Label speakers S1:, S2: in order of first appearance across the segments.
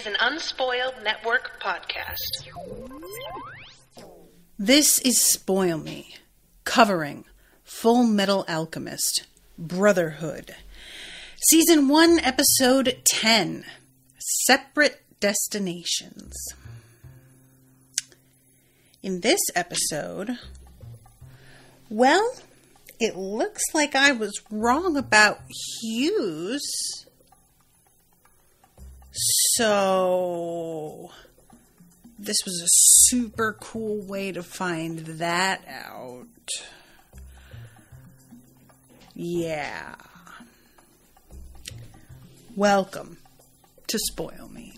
S1: is an Unspoiled Network podcast.
S2: This is Spoil Me, covering Fullmetal Alchemist, Brotherhood. Season 1, Episode 10, Separate Destinations. In this episode, well, it looks like I was wrong about Hughes. So, this was a super cool way to find that out. Yeah. Welcome to Spoil Me.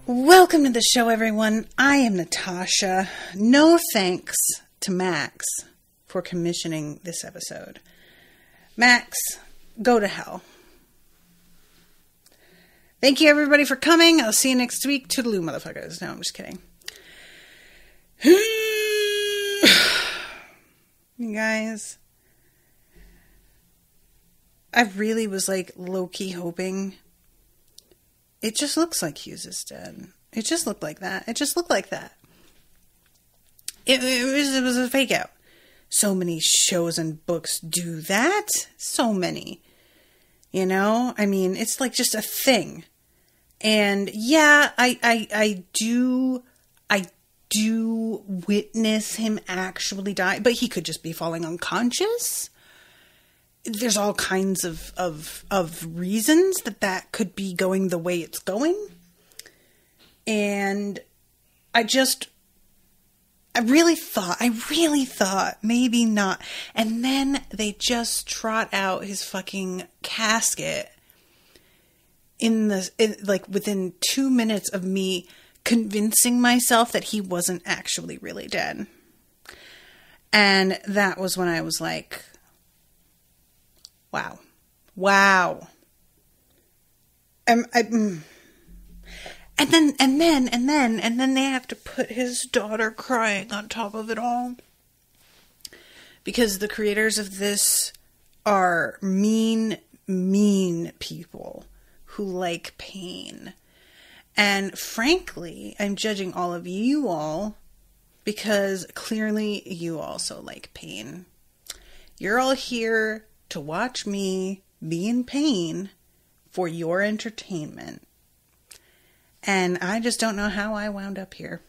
S2: Welcome to the show, everyone. I am Natasha. No thanks to Max for commissioning this episode. Max, go to hell. Thank you, everybody, for coming. I'll see you next week. Toodaloo, motherfuckers. No, I'm just kidding. You guys, I really was like low-key hoping. It just looks like Hughes is dead. It just looked like that. It just looked like that. It was a fake out. So many shows and books do that. So many. You know? I mean, it's like just a thing. And yeah, I do witness him actually die. But he could just be falling unconscious. There's all kinds of reasons that could be going the way it's going. And I really thought maybe not. And then they just trot out his fucking casket like within 2 minutes of me convincing myself that he wasn't actually really dead. And that was when I was like, Wow. And then they have to put his daughter crying on top of it all. Because the creators of this are mean people who like pain. And frankly, I'm judging all of you all because clearly you also like pain. You're all here to watch me be in pain for your entertainment. And I just don't know how I wound up here.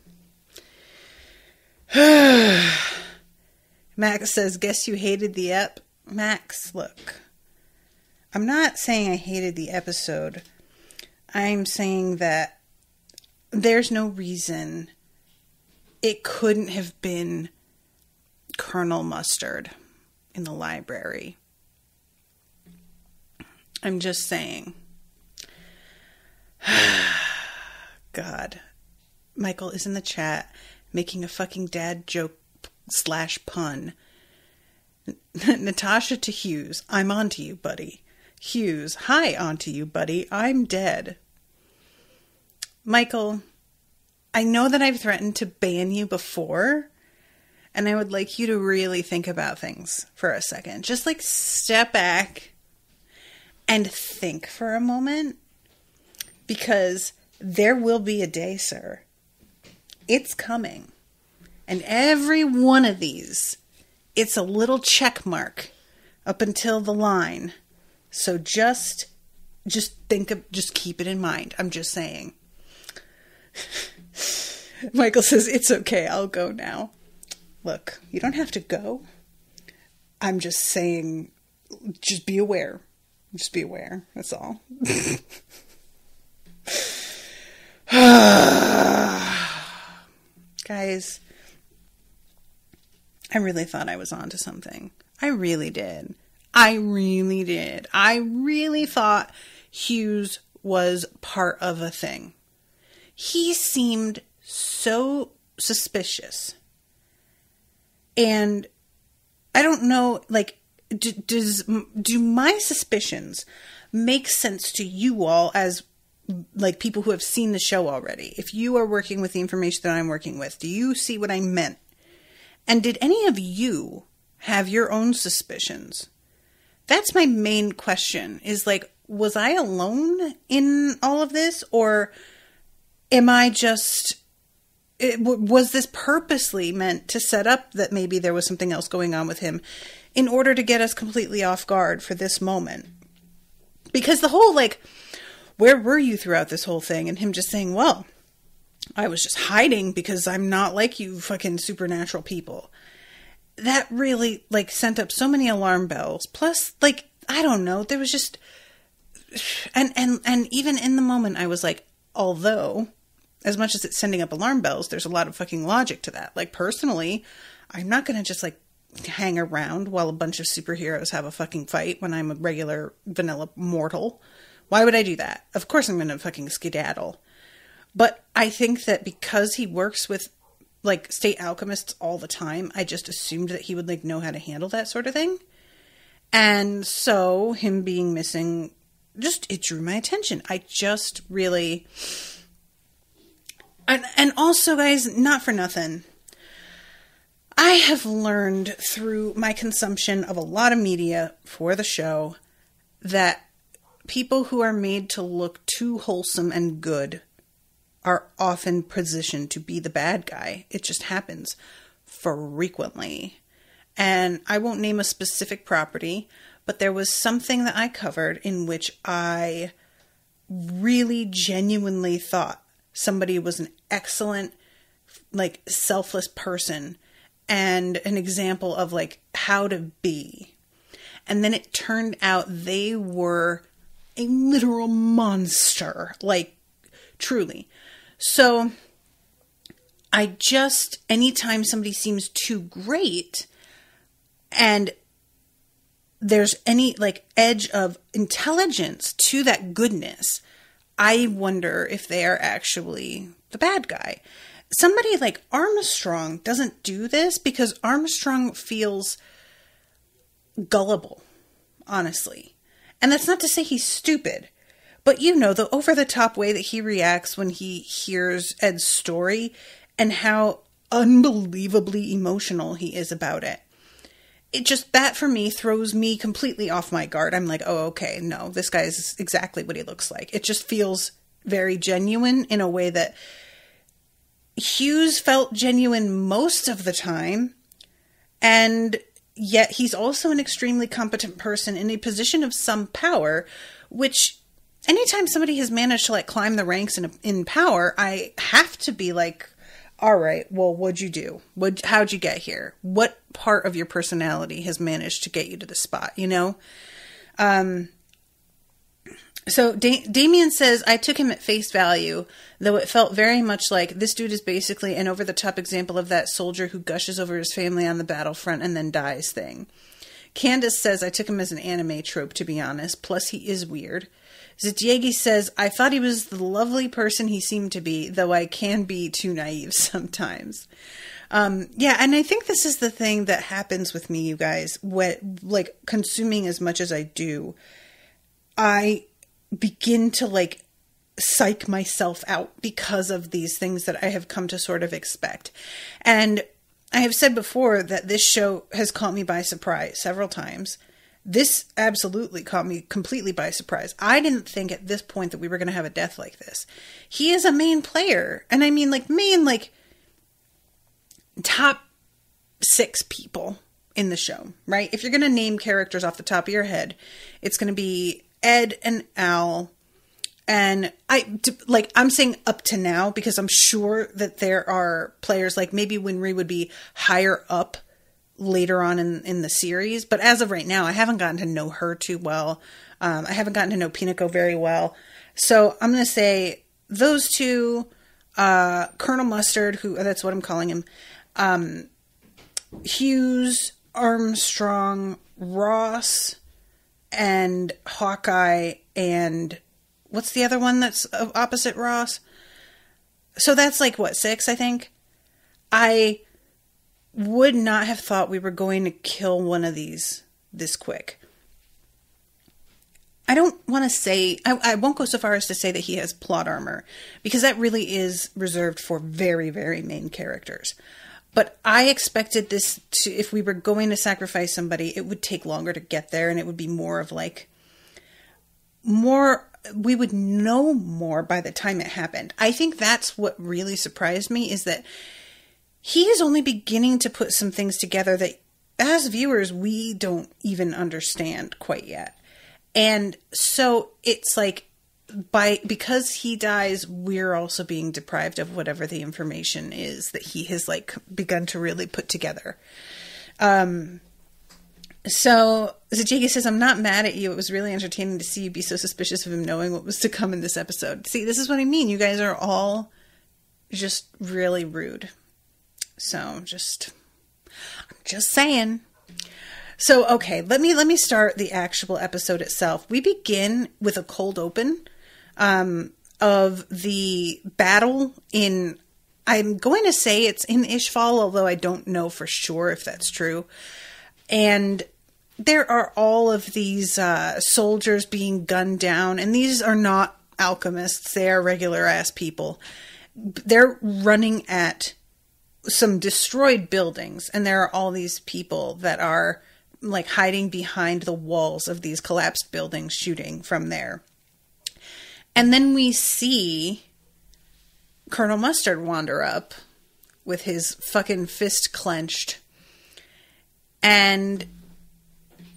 S2: Max says, guess you hated the ep. Max, look. I'm not saying I hated the episode. I'm saying that there's no reason it couldn't have been Colonel Mustard in the library. I'm just saying. God. Michael is in the chat making a fucking dad joke / pun. Natasha to Hughes. I'm on to you, buddy. Hughes. Hi, on to you, buddy. I'm dead. Michael, I know that I've threatened to ban you before, and I would like you to really think about things for a second. Just like step back and think for a moment, because there will be a day, sir. It's coming. And every one of these, it's a little check mark up until the line. So just keep it in mind. I'm just saying. Michael says, it's okay, I'll go now. Look, you don't have to go. I'm just saying, just be aware. Just be aware. That's all. Guys, I really thought I was onto something. I really did. I really thought Hughes was part of a thing. He seemed so suspicious. And I don't know, like, do my suspicions make sense to you all as like people who have seen the show already? If you are working with the information that I'm working with, do you see what I meant? And did any of you have your own suspicions? That's my main question, is like, was I alone in all of this? Or am I just, was this purposely meant to set up that maybe there was something else going on with him in order to get us completely off guard for this moment? Because the whole, like, where were you throughout this whole thing? And him just saying, well, I was just hiding because I'm not like you fucking supernatural people. That really, like, sent up so many alarm bells. Plus, like, I don't know, there was just, and even in the moment I was like, although, as much as it's sending up alarm bells, there's a lot of fucking logic to that. Like, personally, I'm not going to just, like, hang around while a bunch of superheroes have a fucking fight when I'm a regular vanilla mortal. Why would I do that? Of course I'm going to fucking skedaddle. But I think that because he works with, like, state alchemists all the time, I just assumed that he would, like, know how to handle that sort of thing. And so him being missing, just, it drew my attention. I just really, and also, guys, not for nothing, I have learned through my consumption of a lot of media for the show that people who are made to look too wholesome and good are often positioned to be the bad guy. It just happens frequently. And I won't name a specific property, but there was something that I covered in which I really genuinely thought somebody was an excellent, like, selfless person and an example of, like, how to be. And then it turned out they were a literal monster, like, truly. So I just, anytime somebody seems too great and there's any, like, edge of intelligence to that goodness, I wonder if they are actually the bad guy. Somebody like Armstrong doesn't do this because Armstrong feels gullible, honestly. And that's not to say he's stupid, but you know, the over-the-top way that he reacts when he hears Ed's story and how unbelievably emotional he is about it. It just, that for me throws me completely off my guard. I'm like, oh, okay, no, this guy is exactly what he looks like. It just feels very genuine in a way that Hughes felt genuine most of the time. And yet he's also an extremely competent person in a position of some power, which anytime somebody has managed to, like, climb the ranks in power, I have to be like, all right, well, what'd you do? How'd you get here? What part of your personality has managed to get you to the spot, you know? So Damien says, I took him at face value, though it felt very much like this dude is basically an over-the-top example of that soldier who gushes over his family on the battlefront and then dies thing. Candace says, I took him as an anime trope, to be honest, plus he is weird. Zitiegi says, I thought he was the lovely person he seemed to be, though I can be too naive sometimes. Yeah, and I think this is the thing that happens with me, you guys. Like, consuming as much as I do, I begin to, like, psych myself out because of these things that I have come to sort of expect. And I have said before that this show has caught me by surprise several times. This absolutely caught me completely by surprise. I didn't think at this point that we were going to have a death like this. He is a main player. And I mean, like, main, like, top 6 people in the show, right? If you're going to name characters off the top of your head, it's going to be Ed and Al. And I'm saying up to now because I'm sure that there are players, like maybe Winry would be higher up later on in the series, but as of right now, I haven't gotten to know her too well. I haven't gotten to know Pinako very well. So I'm going to say those two, Colonel Mustard, who that's what I'm calling him, Hughes, Armstrong, Ross, and Hawkeye, and what's the other one that's opposite Ross? So that's like, what, 6, I think? I would not have thought we were going to kill one of these this quick. I don't want to say, I won't go so far as to say that he has plot armor, because that really is reserved for very, very main characters. But I expected this to, if we were going to sacrifice somebody, it would take longer to get there, and it would be more of like, we would know more by the time it happened. I think that's what really surprised me, is that he is only beginning to put some things together that, as viewers, we don't even understand quite yet. And so it's like, because he dies, we're also being deprived of whatever the information is that he has like begun to really put together. So Zajigi says, I'm not mad at you. It was really entertaining to see you be so suspicious of him knowing what was to come in this episode. See, this is what I mean. You guys are all just really rude. So I'm just saying. So, okay, let me start the actual episode itself. We begin with a cold open of the battle in, I'm going to say it's in Ishval, although I don't know for sure if that's true. And there are all of these soldiers being gunned down, and these are not alchemists. They are regular ass people. They're running at some destroyed buildings, and there are all these people that are like hiding behind the walls of these collapsed buildings, shooting from there. And then we see Colonel Mustard wander up with his fucking fist clenched. And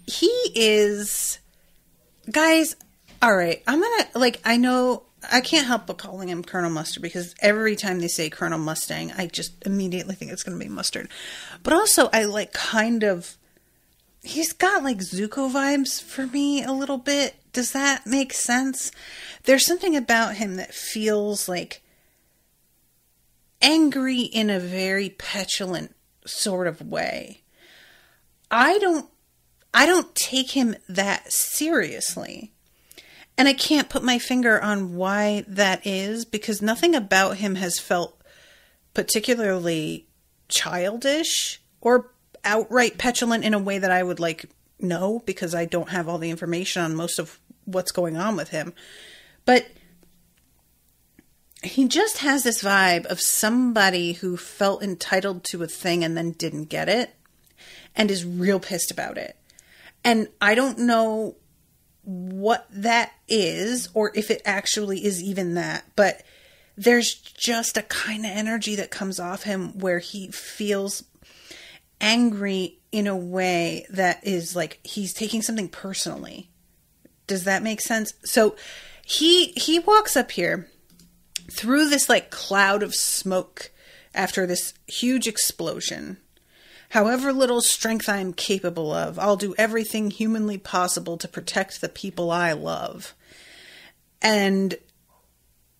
S2: he is, guys, all right, I'm gonna, like, I know, I can't help but calling him Colonel Mustard, because every time they say Colonel Mustang, I just immediately think it's going to be Mustard. But also, I like kind of, he's got like Zuko vibes for me a little bit. Does that make sense? There's something about him that feels like angry in a very petulant sort of way. I don't take him that seriously. And I can't put my finger on why that is, because nothing about him has felt particularly childish or outright petulant in a way that I would like know, because I don't have all the information on most of what's going on with him. But he just has this vibe of somebody who felt entitled to a thing and then didn't get it and is real pissed about it. And I don't know what that is, or if it actually is even that, but there's just a kind of energy that comes off him where he feels angry in a way that is like he's taking something personally. Does that make sense? So he walks up here through this like cloud of smoke after this huge explosion. However little strength I'm capable of, I'll do everything humanly possible to protect the people I love. And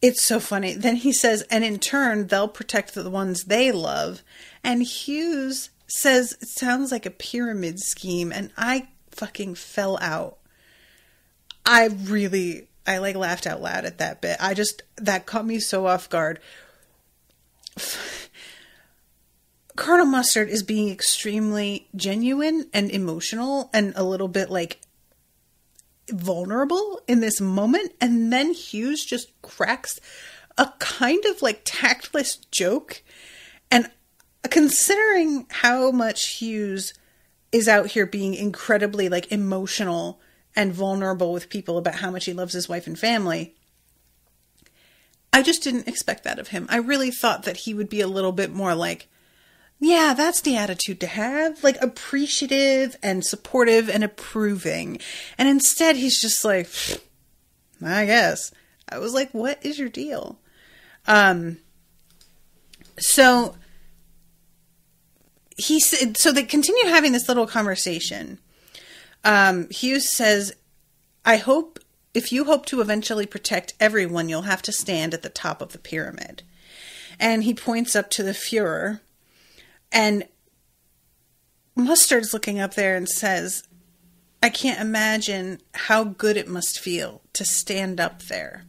S2: it's so funny. Then he says, and in turn, they'll protect the ones they love. And Hughes says, it sounds like a pyramid scheme. And I fucking fell out. I like laughed out loud at that bit. That caught me so off guard. Colonel Mustard is being extremely genuine and emotional and a little bit like vulnerable in this moment. And then Hughes just cracks a kind of like tactless joke. And considering how much Hughes is out here being incredibly like emotional and vulnerable with people about how much he loves his wife and family, I just didn't expect that of him. I really thought that he would be a little bit more like, yeah, that's the attitude to have, like appreciative and supportive and approving. And instead he's just like, I guess. I was like, what is your deal? So they continue having this little conversation. Hughes says, if you hope to eventually protect everyone, you'll have to stand at the top of the pyramid. And he points up to the Fuhrer. And Mustard's looking up there and says, I can't imagine how good it must feel to stand up there.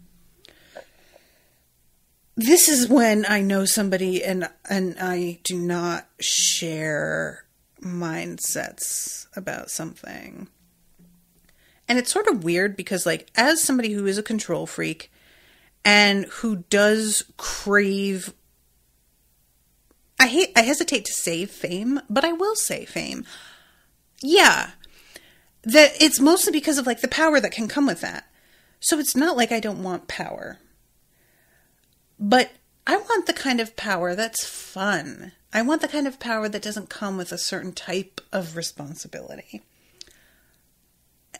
S2: This is when I know somebody, and I do not share mindsets about something. And it's sort of weird because, like, as somebody who is a control freak and who does crave, I hesitate to say fame, but I will say fame. Yeah. That it's mostly because of, like, the power that can come with that. So it's not like I don't want power. But I want the kind of power that's fun. I want the kind of power that doesn't come with a certain type of responsibility.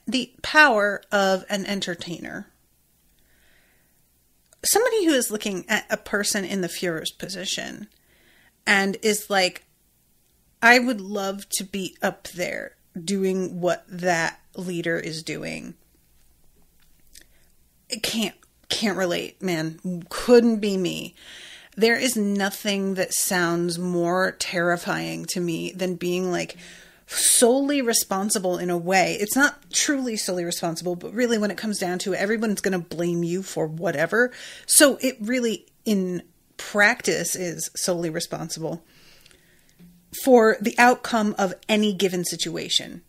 S2: The power of an entertainer. Somebody who is looking at a person in the Führer's position and is like, I would love to be up there doing what that leader is doing. It can't relate, man. Couldn't be me. There is nothing that sounds more terrifying to me than being like solely responsible in a way. It's not truly solely responsible, but really when it comes down to it, everyone's going to blame you for whatever. So it really, in practice, is solely responsible for the outcome of any given situation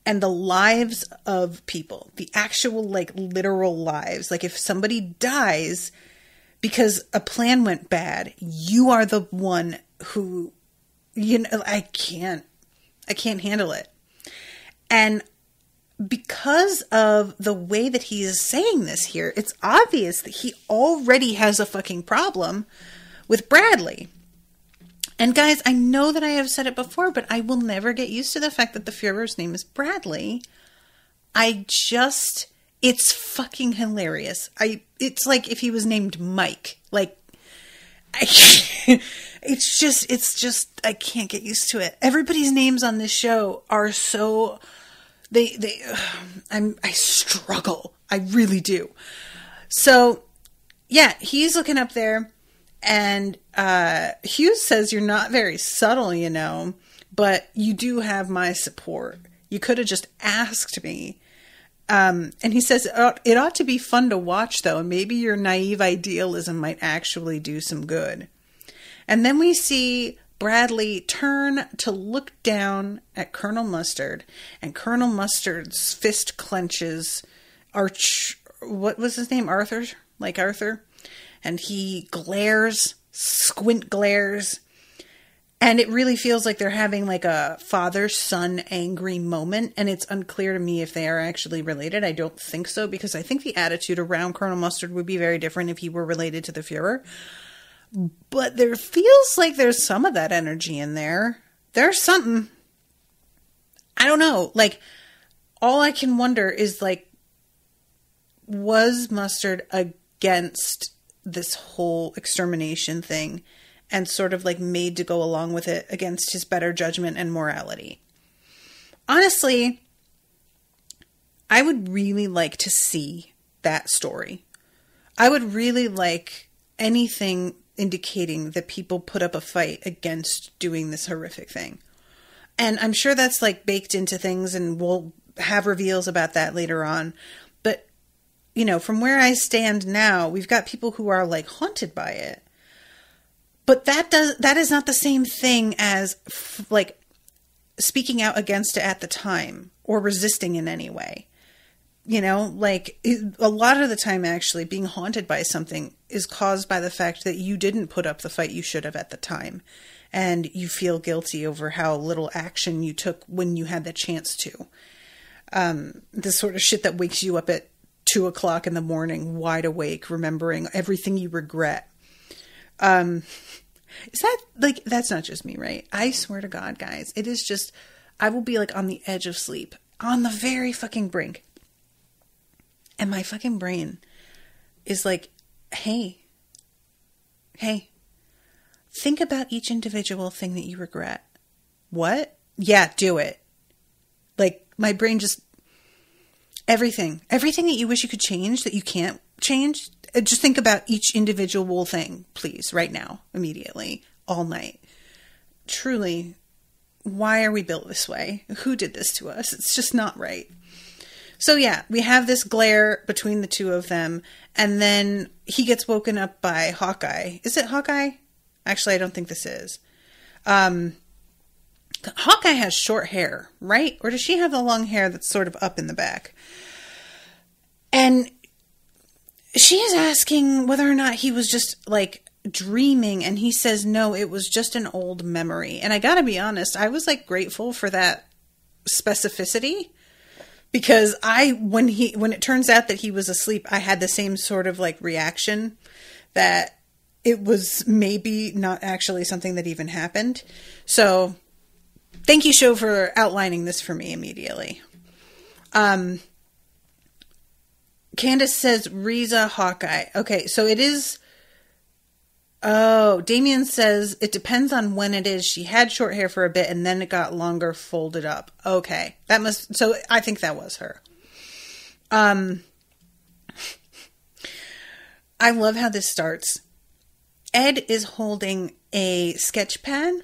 S2: and the lives of people, the actual, like, literal lives. Like, if somebody dies because a plan went bad, you are the one who, you know, I can't handle it. And because of the way that he is saying this here, it's obvious that he already has a fucking problem with Bradley. And guys, I know that I have said it before, but I will never get used to the fact that the Führer's name is Bradley. It's fucking hilarious. It's like if he was named Mike. Like, it's just, I can't get used to it. Everybody's names on this show are so, I struggle. I really do. So, yeah, he's looking up there. And Hughes says, you're not very subtle, you know, but you do have my support. You could have just asked me. And he says, it ought to be fun to watch, though. And maybe your naive idealism might actually do some good. And then we see Bradley turn to look down at Colonel Mustard. And Colonel Mustard's fist clenches. What was his name? Arthur? Like Arthur? And he squint glares. And it really feels like they're having like a father-son angry moment. And it's unclear to me if they are actually related. I don't think so, because I think the attitude around Colonel Mustard would be very different if he were related to the Führer. But there feels like there's some of that energy in there. There's something. I don't know. Like, all I can wonder is, like, was Mustard against this whole extermination thing and sort of like made to go along with it against his better judgment and morality? Honestly, I would really like to see that story. I would really like anything indicating that people put up a fight against doing this horrific thing. And I'm sure that's like baked into things, and we'll have reveals about that later on. But, you know, from where I stand now, we've got people who are like haunted by it. But that is not the same thing as like speaking out against it at the time or resisting in any way. You know, like a lot of the time, actually, being haunted by something is caused by the fact that you didn't put up the fight you should have at the time. And you feel guilty over how little action you took when you had the chance to. The sort of shit that wakes you up at 2 o'clock in the morning, wide awake, remembering everything you regret. Is that like, that's not just me, right? I swear to God, guys, it is just, I will be like on the edge of sleep, on the very fucking brink. And my fucking brain is like, hey, think about each individual thing that you regret. What? Yeah, do it. Like, my brain just, everything that you wish you could change that you can't change. Just think about each individual thing, please, right now, immediately, all night. Truly, why are we built this way? Who did this to us? It's just not right. So yeah, we have this glare between the two of them, and then he gets woken up by Hawkeye. Is it Hawkeye? Actually, I don't think this is. Hawkeye has short hair, right? Or does she have the long hair that's sort of up in the back? And she is asking whether or not he was just like dreaming, and he says no, it was just an old memory. And I gotta be honest, I was like grateful for that specificity, because when it turns out that he was asleep, I had the same sort of like reaction, that it was maybe not actually something that even happened. So thank you, show, for outlining this for me immediately. Candace says Riza Hawkeye. Okay, so it is. Oh, Damien says it depends on when it is. She had short hair for a bit and then it got longer, folded up. Okay, so I think that was her. I love how this starts. Ed is holding a sketch pad,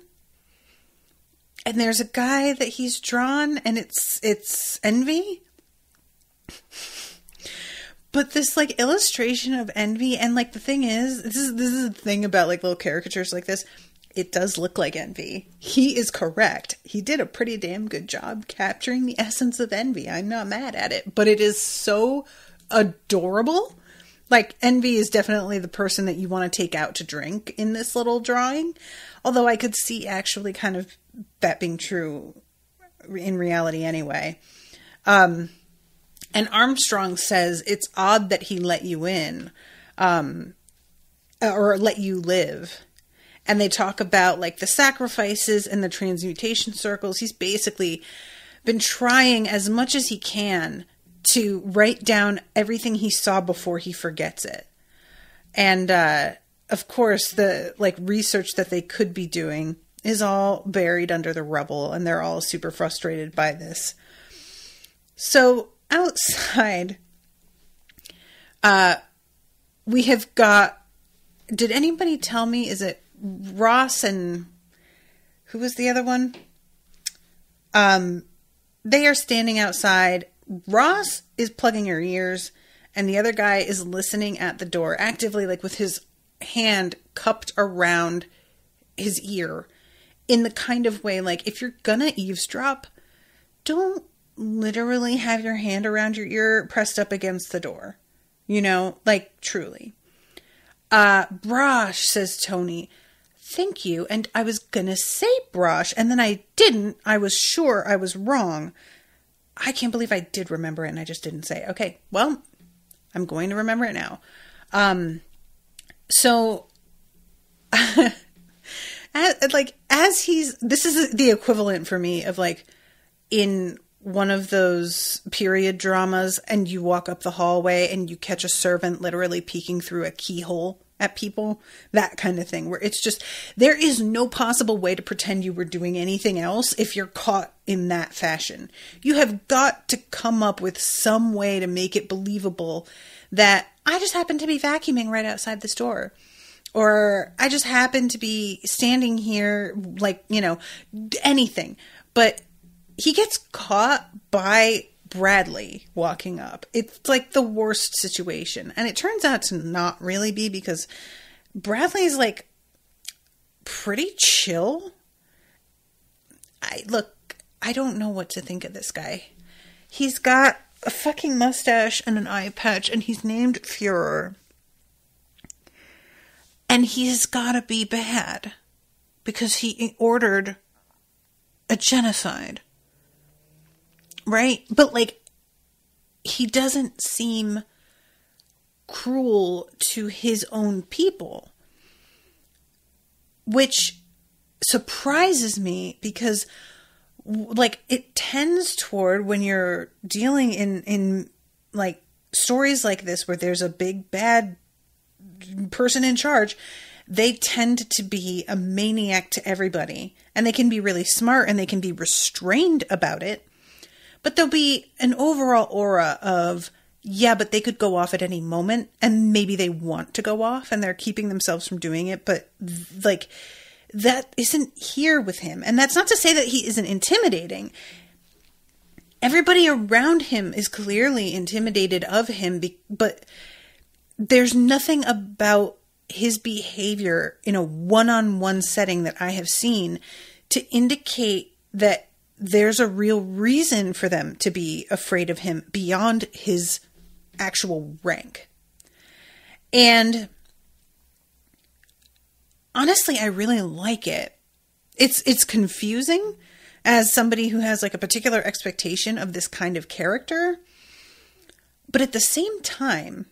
S2: and there's a guy that he's drawn, and it's Envy. But this like illustration of Envy, and like the thing is, this is the thing about like little caricatures like this. It does look like Envy. He is correct. He did a pretty damn good job capturing the essence of Envy. I'm not mad at it, but it is so adorable. Like, Envy is definitely the person that you want to take out to drink in this little drawing. Although I could see actually kind of that being true in reality anyway. And Armstrong says it's odd that he let you in, or let you live. And they talk about like the sacrifices and the transmutation circles. He's basically been trying as much as he can to write down everything he saw before he forgets it. And, of course, the like research that they could be doing is all buried under the rubble, and they're all super frustrated by this. So outside, we have got, did anybody tell me, is it Ross and who was the other one? They are standing outside. Ross is plugging her ears, and the other guy is listening at the door actively, like with his hand cupped around his ear in the kind of way, like, if you're gonna eavesdrop, don't literally have your hand around your ear pressed up against the door. You know, like, truly. Brosh, says Tony. Thank you. And I was gonna say Brosh, and then I didn't. I was sure I was wrong. I can't believe I did remember it and I just didn't say it. Okay, well, I'm going to remember it now. So, this is the equivalent for me of like in one of those period dramas, and you walk up the hallway and you catch a servant literally peeking through a keyhole at people, that kind of thing, where it's just, there is no possible way to pretend you were doing anything else if you're caught in that fashion. You have got to come up with some way to make it believable that I just happened to be vacuuming right outside the store, or I just happened to be standing here, like, you know, anything. But he gets caught by Bradley walking up. It's like the worst situation. And it turns out to not really be, because Bradley's like pretty chill. I don't know what to think of this guy. He's got a fucking mustache and an eye patch, and he's named Führer. And he's gotta be bad because he ordered a genocide. Right? But, like, he doesn't seem cruel to his own people, which surprises me because, like, it tends toward, when you're dealing in like, stories like this where there's a big bad person in charge, they tend to be a maniac to everybody. And they can be really smart and they can be restrained about it. But there'll be an overall aura of, yeah, but they could go off at any moment, and maybe they want to go off and they're keeping themselves from doing it. But like, that isn't here with him. And that's not to say that he isn't intimidating. Everybody around him is clearly intimidated of him, but there's nothing about his behavior in a one-on-one setting that I have seen to indicate that there's a real reason for them to be afraid of him beyond his actual rank. And honestly, I really like it. It's confusing as somebody who has like a particular expectation of this kind of character. But at the same time,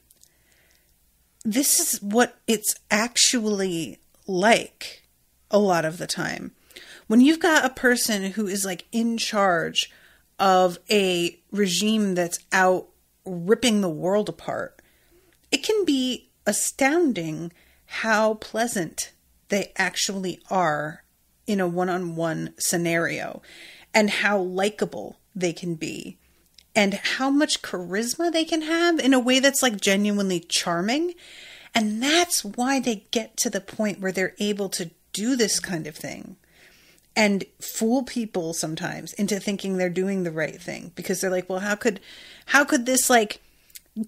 S2: this is what it's actually like a lot of the time. When you've got a person who is like in charge of a regime that's out ripping the world apart, it can be astounding how pleasant they actually are in a one-on-one scenario, and how likable they can be, and how much charisma they can have in a way that's like genuinely charming. And that's why they get to the point where they're able to do this kind of thing and fool people sometimes into thinking they're doing the right thing, because they're like, well, how could this like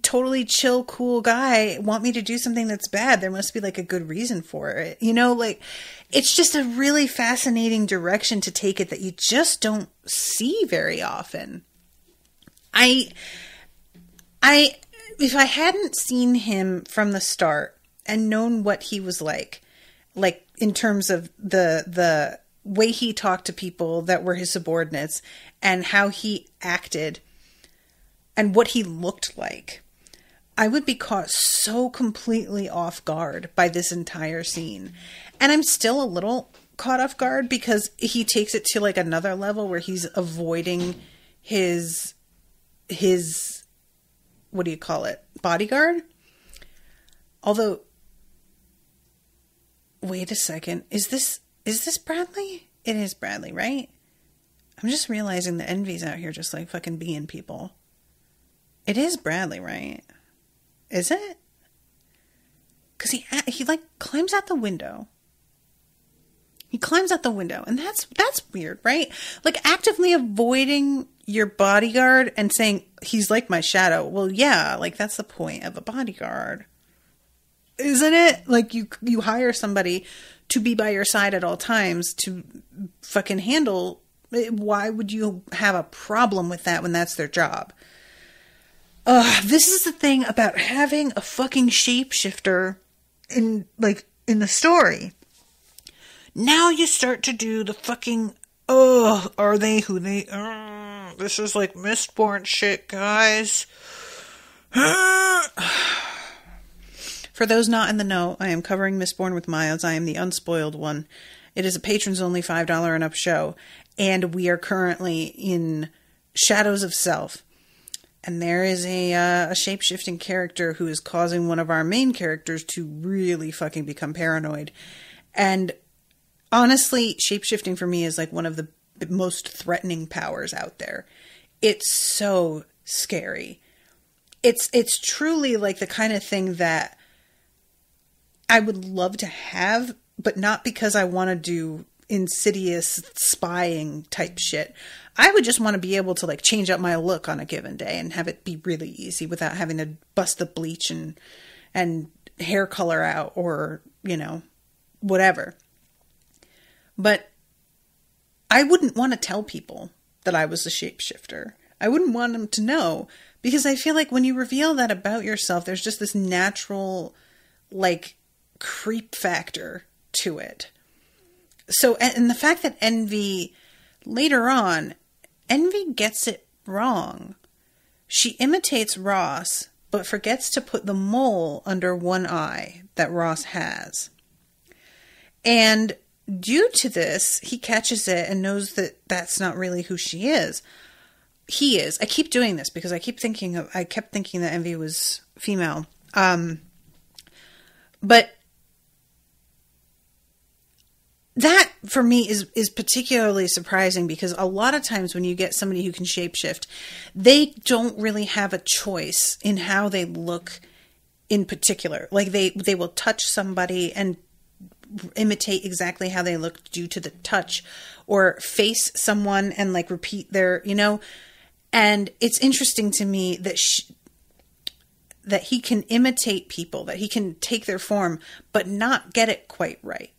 S2: totally chill, cool guy want me to do something that's bad? There must be like a good reason for it. You know, like it's just a really fascinating direction to take it that you just don't see very often. If I hadn't seen him from the start and known what he was like in terms of the way he talked to people that were his subordinates and how he acted and what he looked like, I would be caught so completely off guard by this entire scene. And I'm still a little caught off guard because he takes it to like another level where he's avoiding his what do you call it? Bodyguard? Although, wait a second. Is this Bradley? It is Bradley, right? I'm just realizing that Envy's out here just like fucking being people. It is Bradley, right? Is it? Because he like climbs out the window. He climbs out the window, and that's weird, right? Like actively avoiding your bodyguard and saying he's like my shadow. Well, yeah, like that's the point of a bodyguard, isn't it? Like you hire somebody to be by your side at all times to fucking handle. Why would you have a problem with that when that's their job? This is the thing about having a fucking shapeshifter in the story. Now you start to do the fucking, are they who they are? This is like Mistborn shit, guys. For those not in the know, I am covering Mistborn with Miles. I am the unspoiled one. It is a patrons-only $5 and up show, and we are currently in Shadows of Self. And there is a shape-shifting character who is causing one of our main characters to really fucking become paranoid. And honestly, shape-shifting for me is like one of the most threatening powers out there. It's so scary. It's truly like the kind of thing that I would love to have, but not because I want to do insidious spying type shit. I would just want to be able to like change up my look on a given day and have it be really easy without having to bust the bleach and hair color out or, you know, whatever. But I wouldn't want to tell people that I was a shapeshifter. I wouldn't want them to know, because I feel like when you reveal that about yourself, there's just this natural like creep factor to it. So, and the fact that Envy later on, Envy gets it wrong. She imitates Ross, but forgets to put the mole under one eye that Ross has. And due to this, he catches it and knows that that's not really who she is. He is. I keep doing this because I kept thinking that Envy was female. But that for me is particularly surprising, because a lot of times when you get somebody who can shapeshift, they don't really have a choice in how they look in particular. Like they will touch somebody and imitate exactly how they look due to the touch, or face someone and like repeat their, you know. And it's interesting to me that that he can imitate people, that he can take their form, but not get it quite right.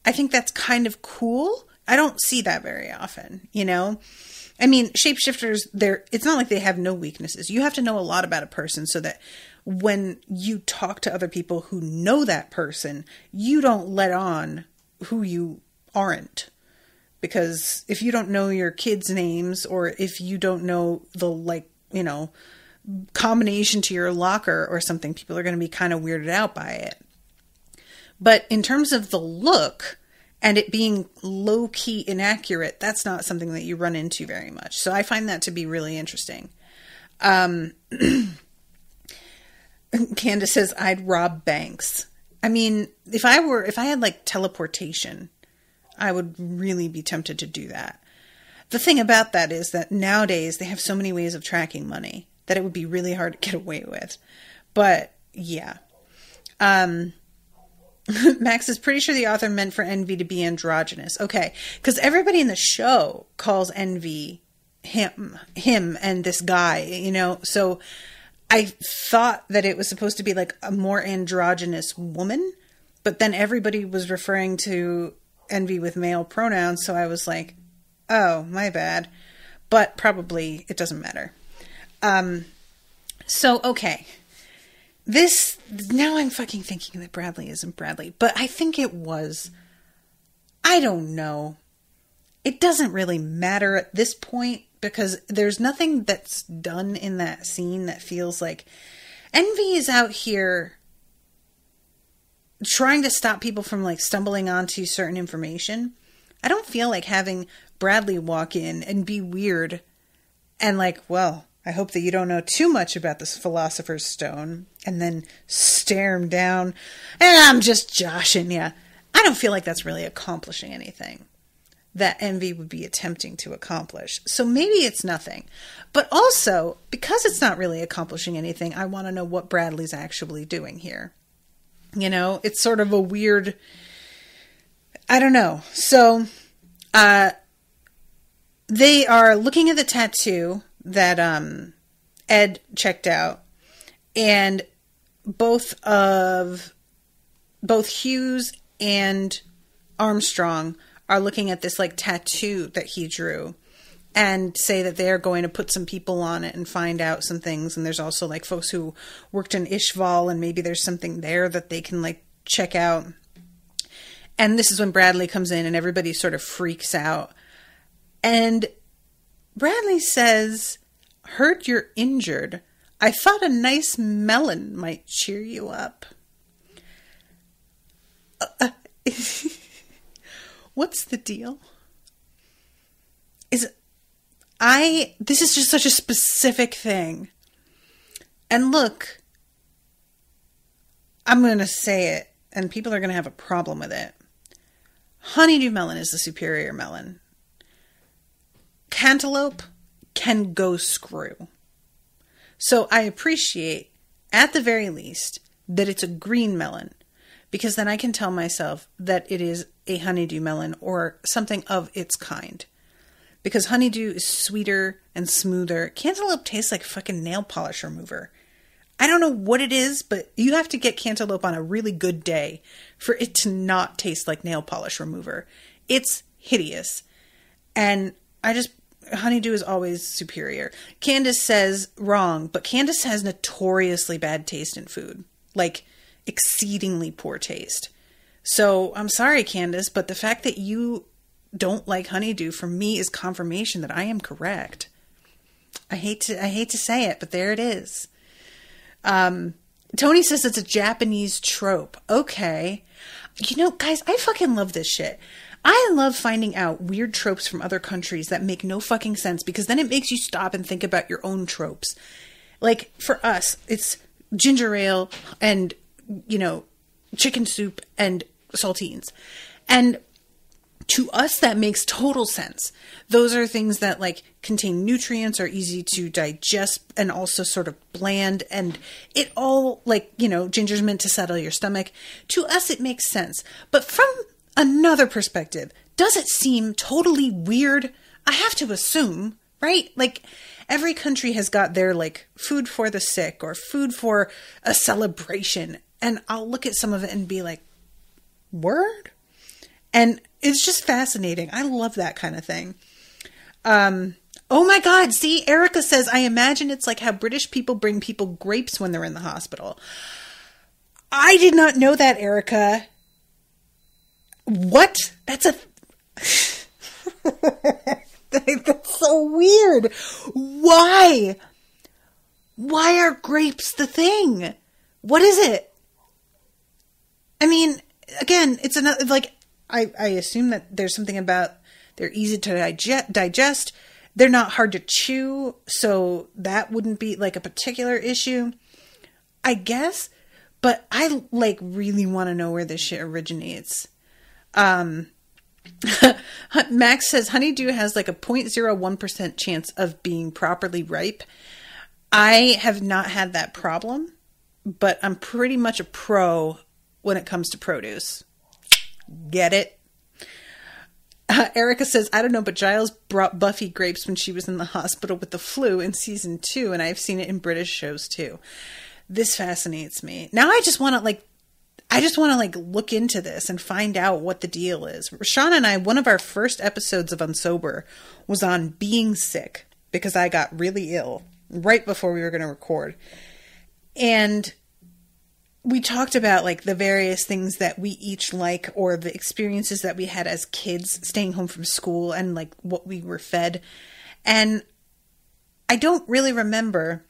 S2: I think that's kind of cool, I don't see that very often, you know? I mean, shapeshifters, it's not like they have no weaknesses. You have to know a lot about a person so that when you talk to other people who know that person, you don't let on who you aren't. Because if you don't know your kids' names, or if you don't know the, like, you know, combination to your locker or something, people are going to be kind of weirded out by it. But in terms of the look and it being low-key inaccurate, that's not something that you run into very much. So I find that to be really interesting. Candace says, I'd rob banks. I mean, if I had like teleportation, I would really be tempted to do that. The thing about that is that nowadays they have so many ways of tracking money that it would be really hard to get away with. But yeah. Max is pretty sure the author meant for Envy to be androgynous. Okay. Because everybody in the show calls Envy him and this guy, you know. So I thought that it was supposed to be like a more androgynous woman. But then everybody was referring to Envy with male pronouns. So I was like, oh, my bad. But probably it doesn't matter. So, okay. Now I'm fucking thinking that Bradley isn't Bradley, but I think it was. I don't know. It doesn't really matter at this point because there's nothing that's done in that scene that feels like Envy is out here trying to stop people from like stumbling onto certain information. I don't feel like having Bradley walk in and be weird and like, well, I hope that you don't know too much about this Philosopher's Stone, and then stare him down, and I'm just joshing you. I don't feel like that's really accomplishing anything that Envy would be attempting to accomplish. So maybe it's nothing. But also, because it's not really accomplishing anything, I want to know what Bradley's actually doing here. You know, it's sort of a weird, I don't know. So, they are looking at the tattoo that Ed checked out, and both Hughes and Armstrong are looking at this like tattoo that he drew and say that they're going to put some people on it and find out some things. And there's also like folks who worked in Ishval, and maybe there's something there that they can like check out. And this is when Bradley comes in and everybody sort of freaks out. And Bradley says, heard you're injured. I thought a nice melon might cheer you up. What's the deal? This is just such a specific thing. And look, I'm going to say it, and people are going to have a problem with it. Honeydew melon is the superior melon. Cantaloupe can go screw. So I appreciate, at the very least, that it's a green melon, because then I can tell myself that it is a honeydew melon or something of its kind. Because honeydew is sweeter and smoother. Cantaloupe tastes like fucking nail polish remover. I don't know what it is, but you have to get cantaloupe on a really good day for it to not taste like nail polish remover. It's hideous. And honeydew is always superior. Candace says wrong, but Candace has notoriously bad taste in food. Like, exceedingly poor taste. So, I'm sorry, Candace, but the fact that you don't like honeydew for me is confirmation that I am correct. I hate to say it, but there it is. Tony says it's a Japanese trope. Okay. You know, guys, I fucking love this shit. I love finding out weird tropes from other countries that make no fucking sense, because then it makes you stop and think about your own tropes. Like, for us, it's ginger ale and, you know, chicken soup and saltines. And to us, that makes total sense. Those are things that, like, contain nutrients, are easy to digest, and also sort of bland. And it all, like, you know, ginger's meant to settle your stomach. To us, it makes sense. But from another perspective, does it seem totally weird? I have to assume, right? Like, every country has got their, like, food for the sick or food for a celebration. And I'll look at some of it and be like, word? And it's just fascinating. I love that kind of thing. Oh my God. See, Erica says, I imagine it's like how British people bring people grapes when they're in the hospital. I did not know that, Erica. What? That's so weird. Why? Why are grapes the thing? What is it? I mean, again, it's another, like, I assume that there's something about they're easy to digest. They're not hard to chew, so that wouldn't be like a particular issue, I guess. But I like really want to know where this shit originates. Max says honeydew has like a 0.01% chance of being properly ripe. I have not had that problem, but I'm pretty much a pro when it comes to produce. Get it? Erica says, I don't know, but Giles brought Buffy grapes when she was in the hospital with the flu in season 2, and I've seen it in British shows too. This fascinates me. Now I just want to look into this and find out what the deal is. Rashawn and I, one of our first episodes of Unsober was on being sick because I got really ill right before we were going to record. And we talked about like the various things that we each like, or the experiences that we had as kids staying home from school and like what we were fed. And I don't really remember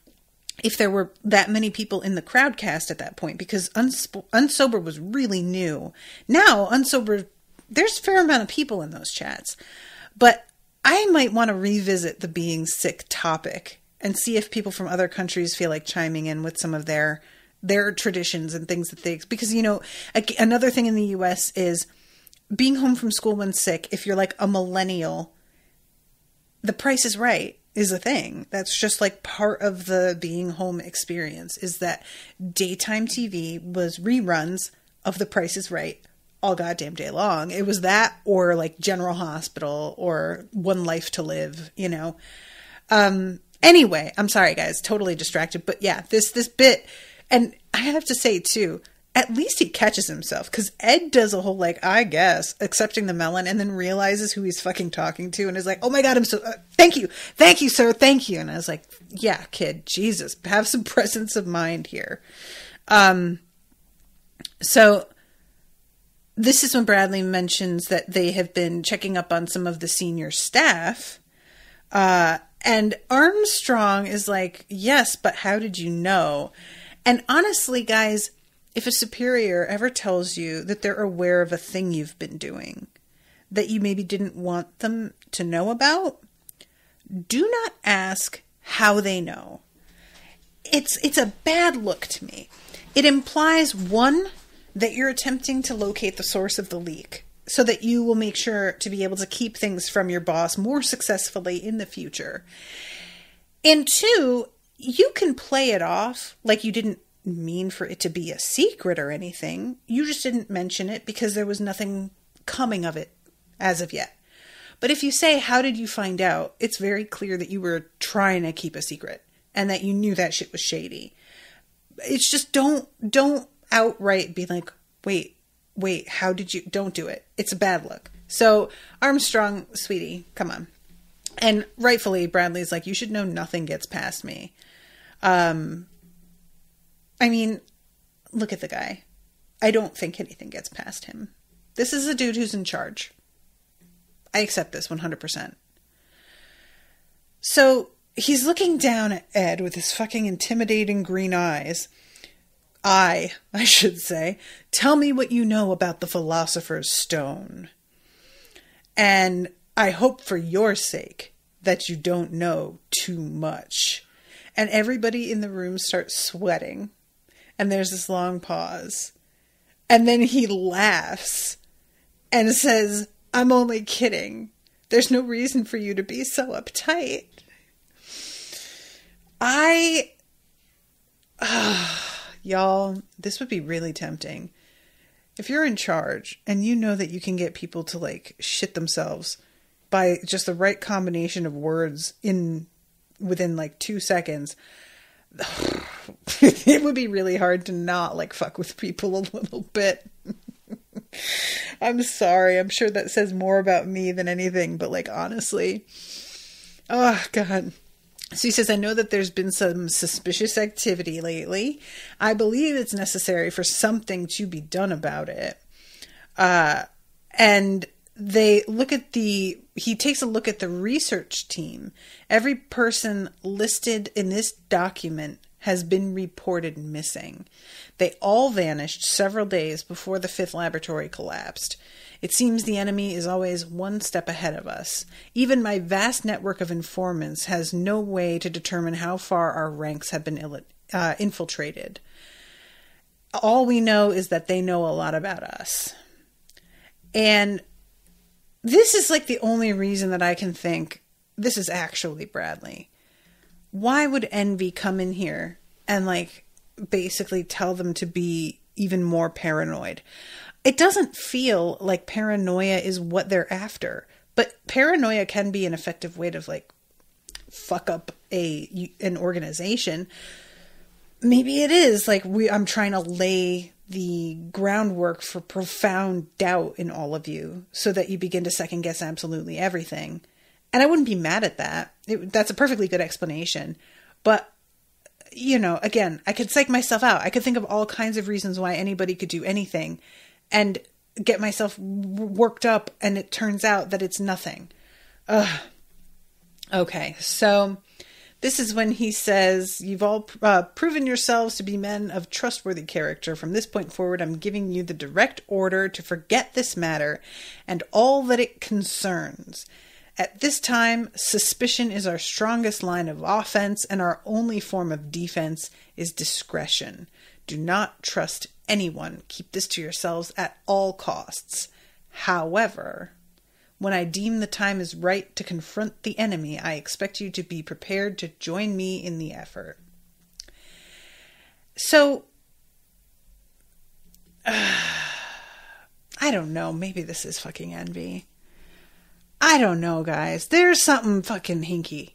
S2: if there were that many people in the crowdcast at that point, because Unsober was really new. Now, Unsober, there's a fair amount of people in those chats. But I might want to revisit the being sick topic and see if people from other countries feel like chiming in with some of their traditions and things that they... Because, you know, another thing in the US is being home from school when sick, if you're like a millennial, The Price is Right is a thing. That's just like part of the being home experience, is that daytime TV was reruns of The Price is Right all goddamn day long. It was that or like General Hospital or One Life to Live, you know. Anyway, I'm sorry guys, totally distracted. But yeah, this bit, and I have to say too, at least he catches himself, because Ed does a whole, like, I guess, accepting the melon and then realizes who he's fucking talking to and is like, oh my God, I'm so, thank you, sir, thank you. And I was like, yeah, kid, Jesus, have some presence of mind here. So this is when Bradley mentions that they have been checking up on some of the senior staff. And Armstrong is like, yes, but how did you know? And honestly, guys, if a superior ever tells you that they're aware of a thing you've been doing that you maybe didn't want them to know about, do not ask how they know. It's a bad look to me. It implies, one, that you're attempting to locate the source of the leak so that you will make sure to be able to keep things from your boss more successfully in the future. And two, you can play it off like you didn't mean for it to be a secret or anything. You just didn't mention it because there was nothing coming of it as of yet. But if you say, how did you find out? It's very clear that you were trying to keep a secret and that you knew that shit was shady. It's just don't outright be like, wait, how did you... Don't do it. It's a bad look. So Armstrong, sweetie, come on. And rightfully, Bradley's like, you should know nothing gets past me. I mean, look at the guy. I don't think anything gets past him. This is a dude who's in charge. I accept this 100%. So he's looking down at Ed with his fucking intimidating green eyes. I should say, tell me what you know about the Philosopher's Stone. And I hope for your sake that you don't know too much. And everybody in the room starts sweating. And there's this long pause. And then he laughs and says, I'm only kidding. There's no reason for you to be so uptight. Y'all, this would be really tempting. If you're in charge and you know that you can get people to like shit themselves by just the right combination of words within like 2 seconds, it would be really hard to not like fuck with people a little bit. I'm sorry. I'm sure that says more about me than anything, but like, honestly. Oh, God. So he says, I know that there's been some suspicious activity lately. I believe it's necessary for something to be done about it. And he takes a look at the research team. Every person listed in this document has been reported missing. They all vanished several days before the fifth laboratory collapsed. It seems the enemy is always one step ahead of us. Even my vast network of informants has no way to determine how far our ranks have been infiltrated. All we know is that they know a lot about us. And this is like the only reason that I can think this is actually Bradley. Why would Envy come in here and like basically tell them to be even more paranoid? It doesn't feel like paranoia is what they're after, but paranoia can be an effective way to like fuck up an organization. Maybe it is like I'm trying to lay the groundwork for profound doubt in all of you so that you begin to second guess absolutely everything. And I wouldn't be mad at that. That's a perfectly good explanation. But, you know, again, I could psych myself out. I could think of all kinds of reasons why anybody could do anything and get myself worked up, and it turns out that it's nothing. Ugh. Okay, so this is when he says, you've all proven yourselves to be men of trustworthy character. From this point forward, I'm giving you the direct order to forget this matter and all that it concerns. At this time, suspicion is our strongest line of offense, and our only form of defense is discretion. Do not trust anyone. Keep this to yourselves at all costs. However, when I deem the time is right to confront the enemy, I expect you to be prepared to join me in the effort. So, I don't know. Maybe this is fucking Envy. I don't know, guys. There's something fucking hinky.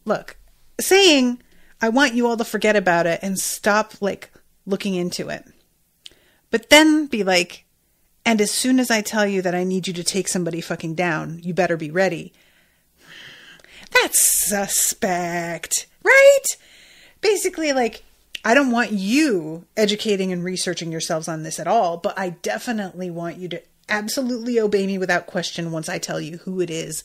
S2: Look, saying, I want you all to forget about it and stop, like, looking into it. But then be like, and as soon as I tell you that I need you to take somebody fucking down, you better be ready. That's suspect, right? Basically, like, I don't want you educating and researching yourselves on this at all, but I definitely want you to absolutely obey me without question once I tell you who it is.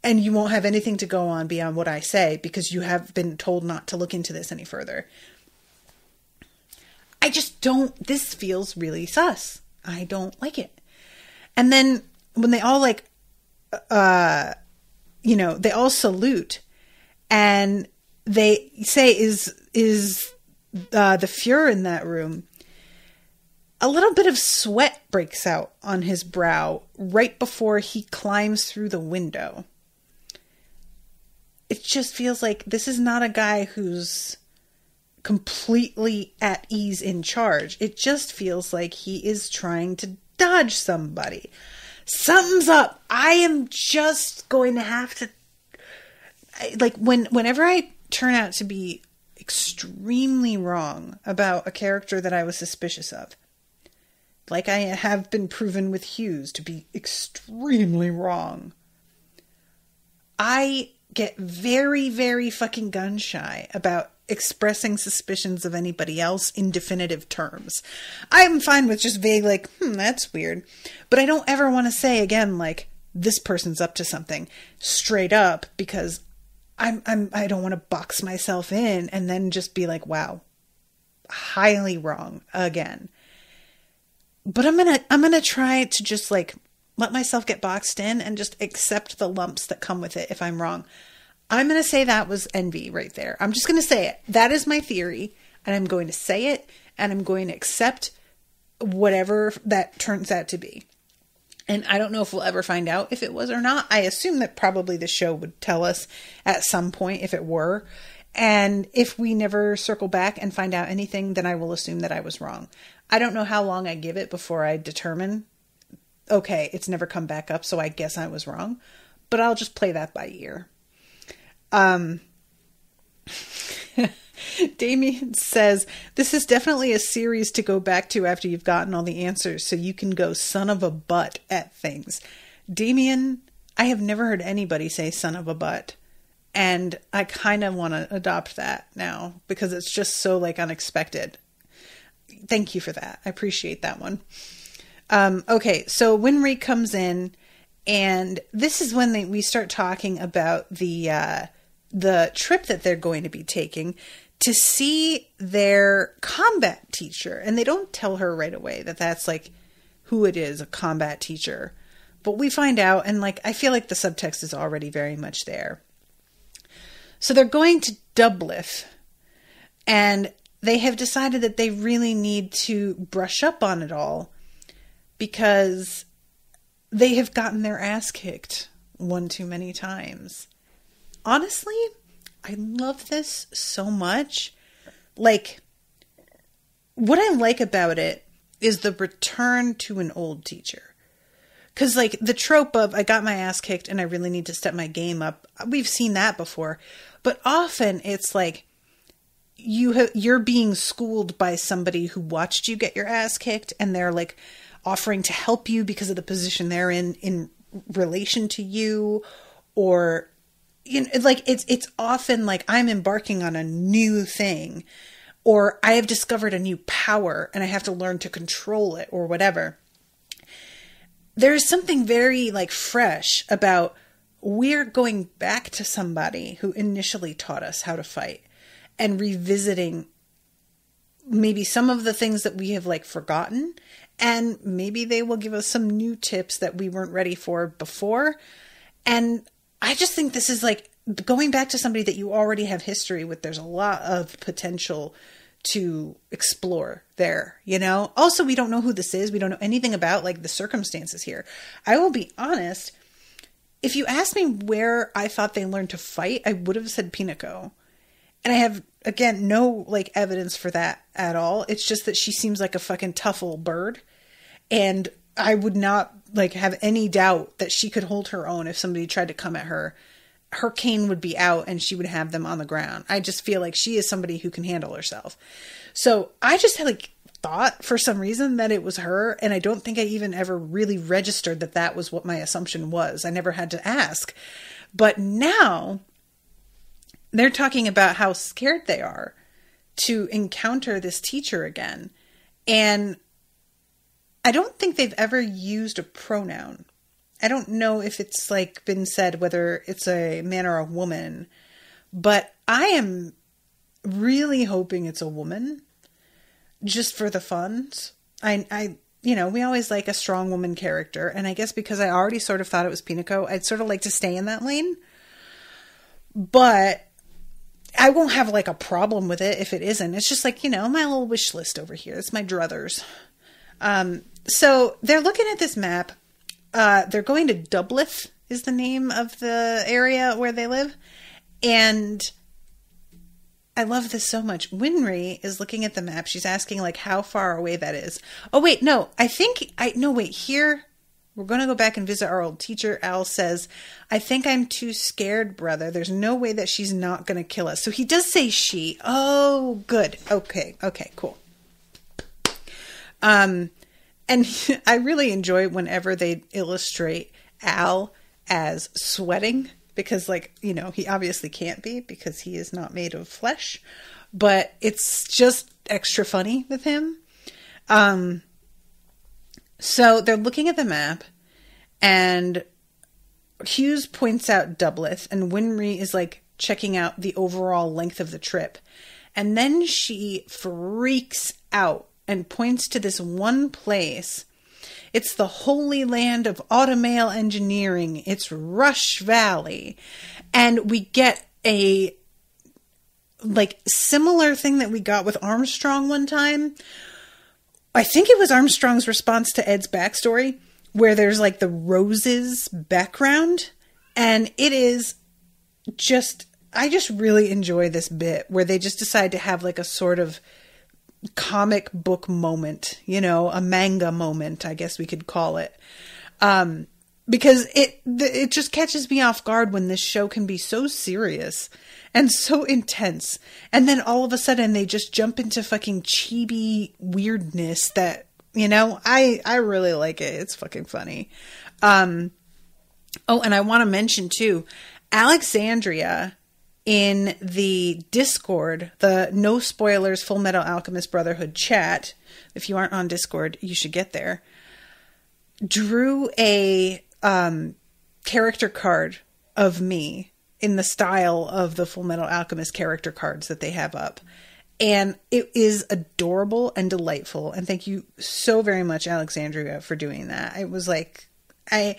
S2: And you won't have anything to go on beyond what I say because you have been told not to look into this any further. I just don't, this feels really sus. I don't like it. And then when they all like, you know, they all salute and they say, is the Fuhrer in that room? A little bit of sweat breaks out on his brow right before he climbs through the window. It just feels like this is not a guy who's completely at ease in charge. It just feels like he is trying to dodge somebody. Something's up. I am just going to have to, like, whenever I turn out to be extremely wrong about a character that I was suspicious of, like I have been proven with Hughes to be extremely wrong, I get very, very fucking gun shy about expressing suspicions of anybody else in definitive terms. I'm fine with just vague, like, that's weird. But I don't ever want to say again, like, this person's up to something straight up, because I don't want to box myself in and then just be like, wow, highly wrong again. But I'm going to try to just like let myself get boxed in and just accept the lumps that come with it if I'm wrong. I'm going to say that was Envy right there. I'm just going to say it. That is my theory, and I'm going to say it, and I'm going to accept whatever that turns out to be. And I don't know if we'll ever find out if it was or not. I assume that probably the show would tell us at some point if it were. And if we never circle back and find out anything, then I will assume that I was wrong. I don't know how long I give it before I determine, okay, it's never come back up, so I guess I was wrong. But I'll just play that by ear. Damien says, this is definitely a series to go back to after you've gotten all the answers so you can go son of a butt at things. Damien, I have never heard anybody say son of a butt. And I kind of want to adopt that now because it's just so like unexpected. Thank you for that. I appreciate that one. Okay, so Winry comes in, and this is when we start talking about the trip that they're going to be taking to see their combat teacher. And they don't tell her right away that that's like who it is, a combat teacher. But we find out, and like I feel like the subtext is already very much there. So they're going to Dublif, and they have decided that they really need to brush up on it all because they have gotten their ass kicked one too many times. Honestly, I love this so much. Like, what I like about it is the return to an old teacher. Because, like, the trope of I got my ass kicked and I really need to step my game up, we've seen that before. But often it's like you're being schooled by somebody who watched you get your ass kicked, and they're like offering to help you because of the position they're in relation to you, or you know, like it's often like I'm embarking on a new thing, or I have discovered a new power and I have to learn to control it, or whatever. There is something very like fresh about we're going back to somebody who initially taught us how to fight and revisiting maybe some of the things that we have like forgotten, and maybe they will give us some new tips that we weren't ready for before. And I just think this is like going back to somebody that you already have history with. There's a lot of potential to explore there, you know? Also, we don't know who this is. We don't know anything about like the circumstances here. I will be honest. If you asked me where I thought they learned to fight, I would have said Pinico. And I have, again, no like evidence for that at all. It's just that she seems like a fucking tough old bird. And I would not like have any doubt that she could hold her own if somebody tried to come at her. Her cane would be out and she would have them on the ground. I just feel like she is somebody who can handle herself. So I just had like thought for some reason that it was her. And I don't think I even ever really registered that that was what my assumption was. I never had to ask. But now they're talking about how scared they are to encounter this teacher again. And I don't think they've ever used a pronoun. I don't know if it's like been said whether it's a man or a woman, but I am really hoping it's a woman just for the funds. I you know, we always like a strong woman character, and I guess because I already sort of thought it was Pinico, I'd sort of like to stay in that lane. But I won't have like a problem with it if it isn't. It's just like, you know, my little wish list over here. It's my druthers. So they're looking at this map. They're going to Dublif is the name of the area where they live. And I love this so much. Winry is looking at the map. She's asking like how far away that is. Oh, wait, no, wait, here. We're going to go back and visit our old teacher. Al says, I think I'm too scared, brother. There's no way that she's not going to kill us. So he does say she. Oh, good. Okay, cool. And I really enjoy whenever they illustrate Al as sweating, because like, you know, he obviously can't be because he is not made of flesh, but it's just extra funny with him. So they're looking at the map, and Hughes points out Dublif, and Winry is like checking out the overall length of the trip. And then she freaks out and points to this one place. It's the holy land of automail engineering. It's Rush Valley. And we get a like similar thing that we got with Armstrong one time. I think it was Armstrong's response to Ed's backstory, where there's like the roses background. And it is just, I just really enjoy this bit where they just decide to have like a sort of comic book moment, you know, a manga moment, I guess we could call it. because it just catches me off guard when this show can be so serious and so intense. And then all of a sudden they just jump into fucking chibi weirdness that, you know, I really like it. It's fucking funny. Oh, and I want to mention too, Alexandria in the Discord, the No Spoilers Fullmetal Alchemist Brotherhood chat. If you aren't on Discord, you should get there. Drew a character card of me in the style of the Fullmetal Alchemist character cards that they have up. And it is adorable and delightful. And thank you so very much, Alexandria, for doing that. It was like, I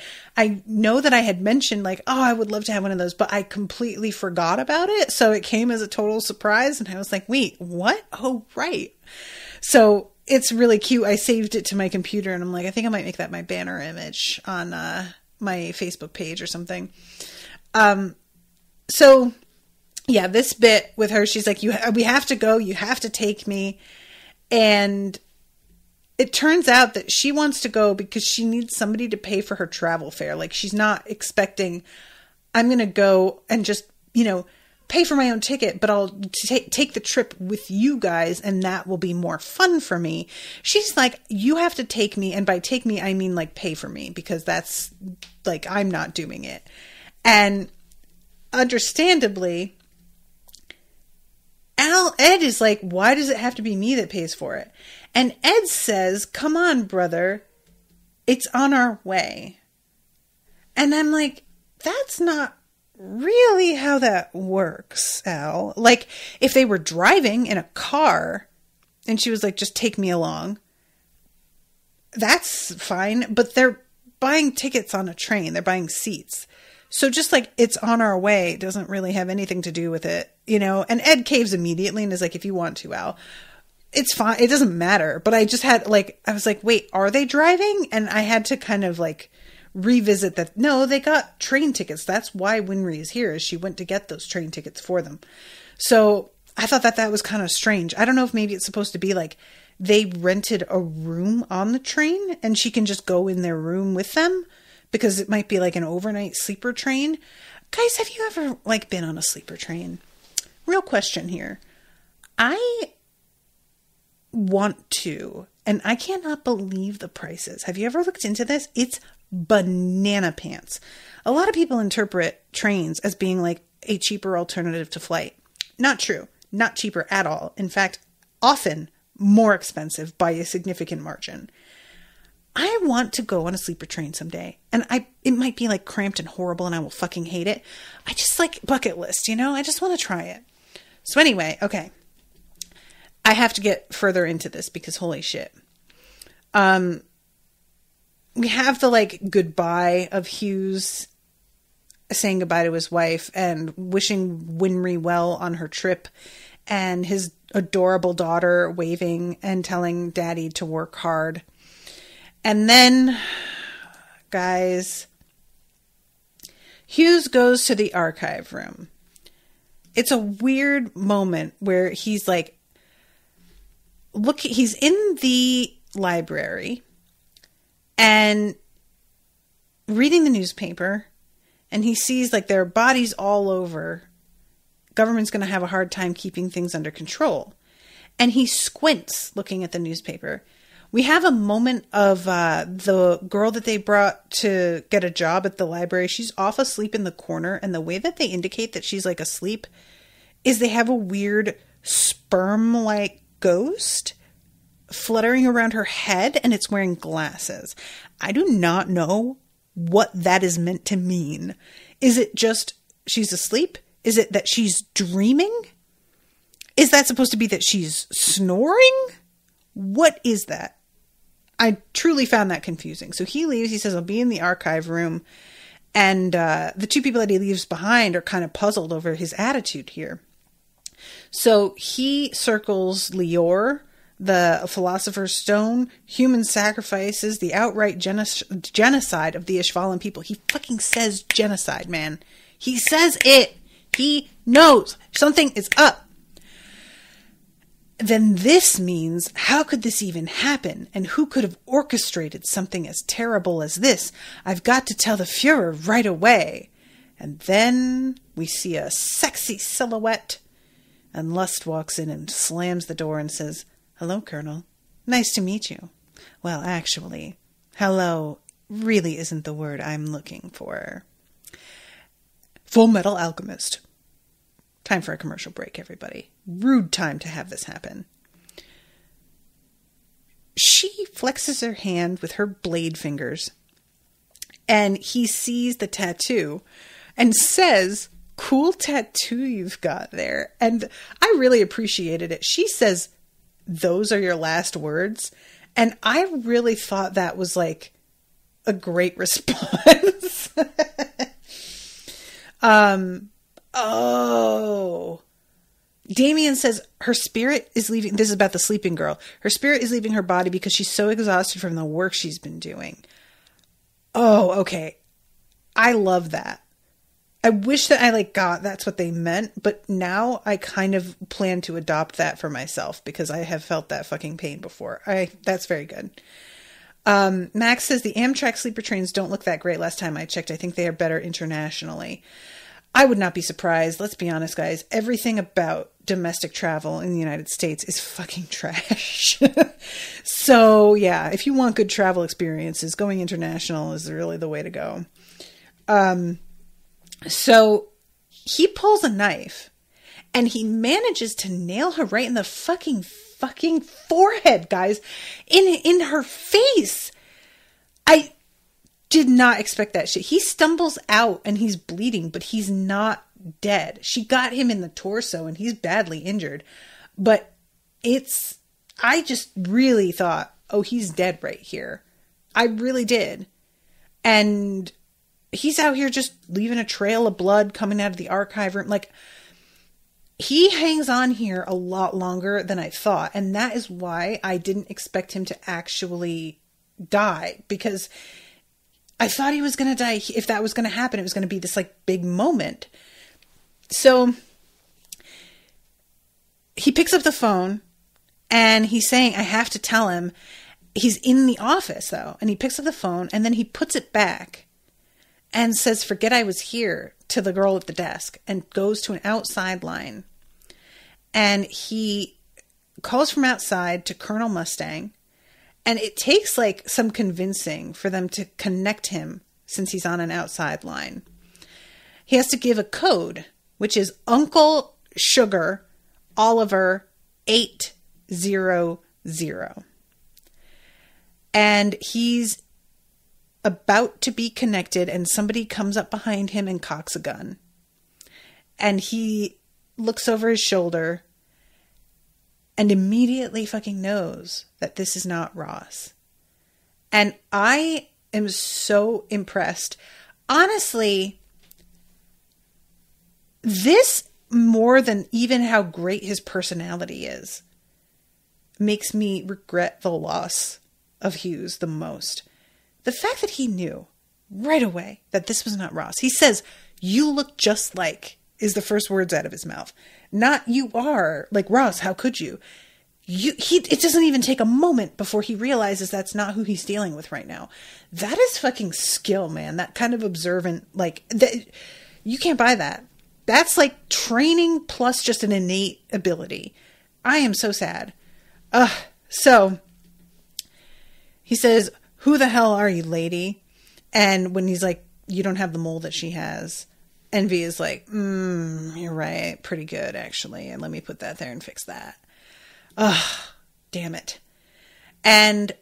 S2: know that I had mentioned like, oh, I would love to have one of those, but I completely forgot about it. So it came as a total surprise. And I was like, wait, what? Oh, right. So it's really cute. I saved it to my computer and I'm like, I think I might make that my banner image on my Facebook page or something. So yeah, this bit with her, she's like, we have to go. You have to take me. And it turns out that she wants to go because she needs somebody to pay for her travel fare. Like she's not expecting, I'm going to go and just, you know, pay for my own ticket, but I'll take the trip with you guys and that will be more fun for me. She's like, you have to take me. And by take me, I mean like pay for me because that's like, I'm not doing it. And understandably, Ed is like, why does it have to be me that pays for it? And Ed says, come on, brother, it's on our way. And I'm like, that's not really how that works, Al. Like, if they were driving in a car and she was like, just take me along, that's fine. But they're buying tickets on a train. They're buying seats. So just like it's on our way doesn't really have anything to do with it, you know? And Ed caves immediately and is like, if you want to, Al, it's fine. It doesn't matter. But I just had like, I was like, wait, are they driving? And I had to kind of like revisit that. No, they got train tickets. That's why Winry is here, is she went to get those train tickets for them. So I thought that was kind of strange. I don't know if maybe it's supposed to be like they rented a room on the train and she can just go in their room with them. Because it might be like an overnight sleeper train. Guys, have you ever like been on a sleeper train? Real question here. I want to, and I cannot believe the prices. Have you ever looked into this? It's banana pants. A lot of people interpret trains as being like a cheaper alternative to flight. Not true. Not cheaper at all. In fact, often more expensive by a significant margin. I want to go on a sleeper train someday. And it might be like cramped and horrible and I will fucking hate it. I just like bucket list, you know? I just want to try it. So anyway, okay. I have to get further into this because holy shit. We have the like goodbye of Hughes saying goodbye to his wife and wishing Winry well on her trip and his adorable daughter waving and telling daddy to work hard. And then, guys, Hughes goes to the archive room. It's a weird moment where he's like, look, he's in the library and reading the newspaper and he sees like there are bodies all over. Government's going to have a hard time keeping things under control. And he squints looking at the newspaper. We have a moment of the girl that they brought to get a job at the library. She's off asleep in the corner. And the way that they indicate that she's like asleep is they have a weird sperm-like ghost fluttering around her head. And it's wearing glasses. I do not know what that is meant to mean. Is it just she's asleep? Is it that she's dreaming? Is that supposed to be that she's snoring? What is that? I truly found that confusing. So he leaves. He says, I'll be in the archive room. And the two people that he leaves behind are kind of puzzled over his attitude here. So he circles Lior, the Philosopher's Stone, human sacrifices, the outright genocide of the Ishvalan people. He fucking says genocide, man. He says it. He knows something is up. then this means, how could this even happen? And who could have orchestrated something as terrible as this? I've got to tell the Fuhrer right away. And then we see a sexy silhouette. And Lust walks in and slams the door and says, "Hello, Colonel. Nice to meet you." Well, actually, hello really isn't the word I'm looking for. Fullmetal Alchemist. Time for a commercial break, everybody. Rude time to have this happen. She flexes her hand with her blade fingers, and he sees the tattoo and says, "Cool tattoo you've got there." And I really appreciated it. She says, "Those are your last words." And I really thought that was like a great response. Oh. Damien says her spirit is leaving. This is about the sleeping girl. Her spirit is leaving her body because she's so exhausted from the work she's been doing. Oh, okay. I love that. I wish that I got that's what they meant, but now I kind of plan to adopt that for myself because I have felt that fucking pain before. That's very good. Max says the Amtrak sleeper trains don't look that great last time I checked. I think they are better internationally. I would not be surprised. Let's be honest, guys. Everything about domestic travel in the United States is fucking trash. So, yeah, if you want good travel experiences, going international is really the way to go. So he pulls a knife and he manages to nail her right in the fucking forehead, guys, in her face. I did not expect that shit. He stumbles out and he's bleeding, but he's not dead. She got him in the torso and he's badly injured, but I just really thought, oh, he's dead right here. I really did. And he's out here just leaving a trail of blood coming out of the archive room. He hangs on here a lot longer than I thought. And that is why I didn't expect him to actually die, because I thought he was going to die. If that was going to happen, it was going to be this big moment. So he picks up the phone and he's saying, I have to tell him. He's in the office though. And he picks up the phone and then he puts it back and says, "Forget I was here," to the girl at the desk, and goes to an outside line. And he calls from outside to Colonel Mustang. And it takes some convincing for them to connect him since he's on an outside line. He has to give a code, which is Uncle Sugar Oliver 800. And he's about to be connected and somebody comes up behind him and cocks a gun. And he looks over his shoulder and immediately fucking knows that this is not Ross. And I am so impressed. Honestly, this, more than even how great his personality is, makes me regret the loss of Hughes the most. The fact that he knew right away that this was not Ross. He says, "You look just like," is the first words out of his mouth. Not "you are like Ross, how could you?" It doesn't even take a moment before he realizes that's not who he's dealing with right now. That is fucking skill, man. That kind of observant, that, you can't buy that. That's training plus just an innate ability. I am so sad. So he says, "Who the hell are you, lady?" And when he's like, "You don't have the mole that she has," Envy is like, "You're right. Pretty good, actually. And let me put that there and fix that." Ugh, damn it. And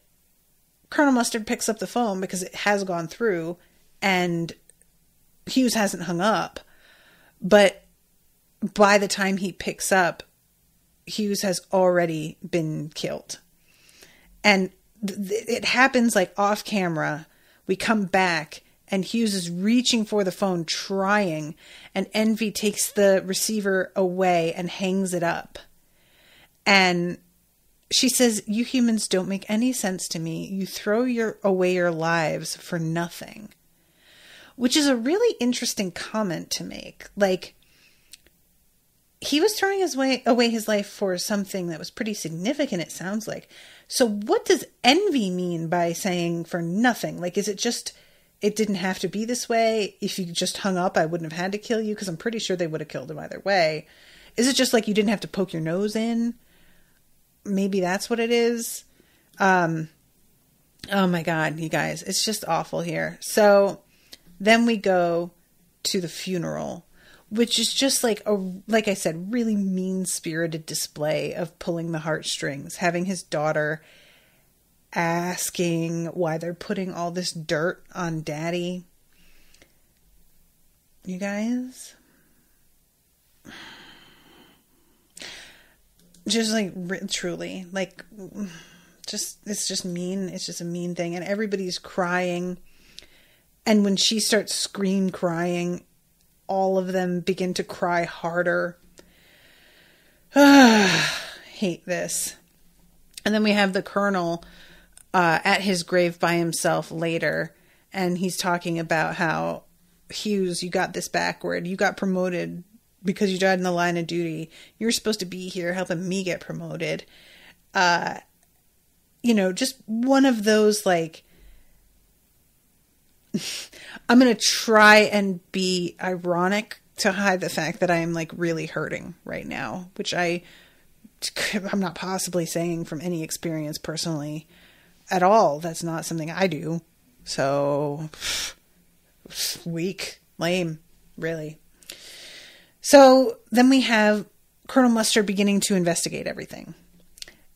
S2: Colonel Mustard picks up the phone because it has gone through and Hughes hasn't hung up. But by the time he picks up, Hughes has already been killed. And it happens off camera. We come back and Hughes is reaching for the phone, trying, and Envy takes the receiver away and hangs it up. And she says, "You humans don't make any sense to me. You throw away your lives for nothing." Which is a really interesting comment to make. he was throwing away his life for something that was pretty significant, it sounds like. So what does envy mean by saying for nothing? Like, is it just, it didn't have to be this way? If you just hung up, I wouldn't have had to kill you, because I'm pretty sure they would have killed him either way. Is it just like you didn't have to poke your nose in? Maybe that's what it is. Oh my God, you guys, it's just awful here. So then we go to the funeral, which is just like like I said, really mean-spirited display of pulling the heartstrings, having his daughter asking why they're putting all this dirt on daddy. You guys, just like truly, like, just, it's just mean. It's just a mean thing. And everybody's crying. And when she starts crying, all of them begin to cry harder. Hate this. And then we have the colonel at his grave by himself later. And he's talking about how, Hughes, you got this backward. You got promoted because you died in the line of duty. You were supposed to be here helping me get promoted. You know, just one of those, like, I'm going to try and be ironic to hide the fact that I am, like, really hurting right now, which I'm not possibly saying from any experience personally at all. That's not something I do. So weak, lame, really. So then we have Colonel Mustard beginning to investigate everything.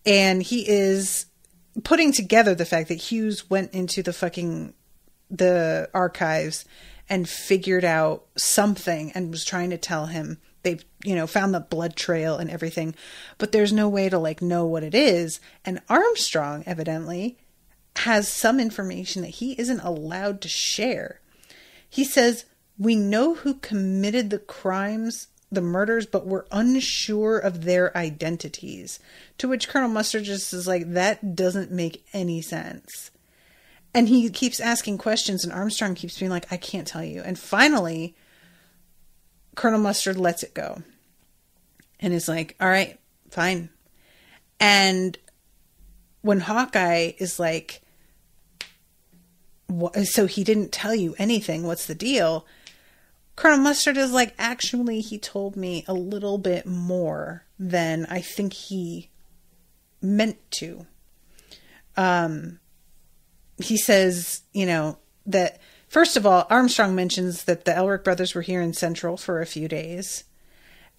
S2: And he is putting together the fact that Hughes went into the archives and figured out something and was trying to tell him they've, found the blood trail and everything, but there's no way to, like, know what it is. And Armstrong evidently has some information that he isn't allowed to share. He says, we know who committed the crimes, the murders, but we're unsure of their identities. To which Colonel Mustard just is like, that doesn't make any sense. And he keeps asking questions, and Armstrong keeps being like, I can't tell you. And finally, Colonel Mustard lets it go. And is like, all right, fine. And when Hawkeye is like, so he didn't tell you anything, what's the deal? Colonel Mustard is like, actually, he told me a little bit more than I think he meant to. He says, that, first of all, Armstrong mentions that the Elric brothers were here in Central for a few days.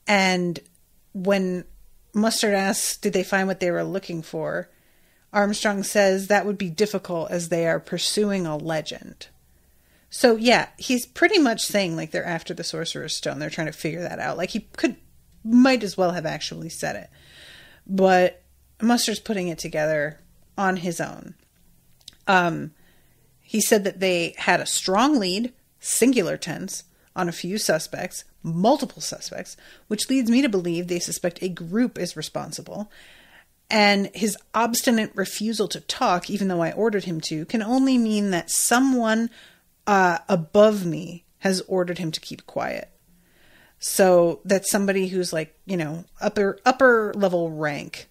S2: And when Mustard asks, did they find what they were looking for? Armstrong says that would be difficult as they are pursuing a legend. So yeah, he's pretty much saying, like, they're after the Sorcerer's Stone. They're trying to figure that out. Like, he might as well have actually said it. But Mustard's putting it together on his own. He said that they had a strong lead, singular tense, on a few suspects, multiple suspects, which leads me to believe they suspect a group is responsible. And his obstinate refusal to talk, even though I ordered him to, can only mean that someone above me has ordered him to keep quiet. So that's somebody who's like, upper level rank.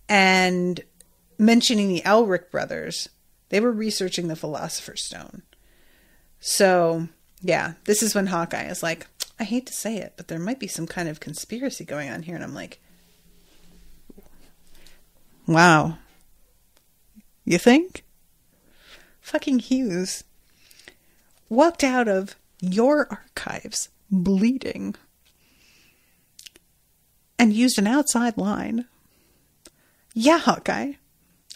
S2: And mentioning the Elric brothers, they were researching the Philosopher's Stone. So, yeah, this is when Hawkeye is like, I hate to say it, but there might be some kind of conspiracy going on here. And I'm like, wow. You think? Fucking Hughes walked out of your archives bleeding and used an outside line. Yeah, Hawkeye,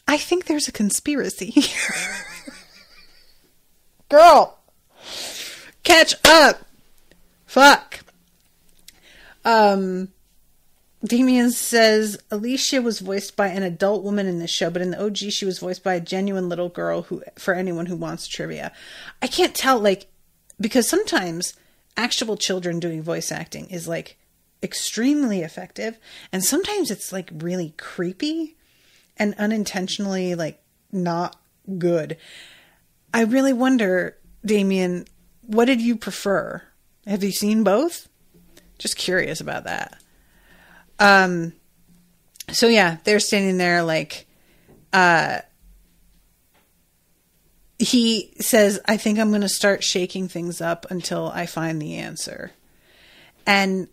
S2: I think there's a conspiracy here. Girl, catch up. Fuck. Damien says Alicia was voiced by an adult woman in this show, but in the OG she was voiced by a genuine little girl who, for anyone who wants trivia. I can't tell, like, because sometimes actual children doing voice acting is, like, extremely effective, and sometimes it's, like, really creepy and unintentionally, like, not good. I really wonder, Damien, what did you prefer? Have you seen both? Just curious about that. So yeah, they're standing there like, he says, I think I'm going to start shaking things up until I find the answer. And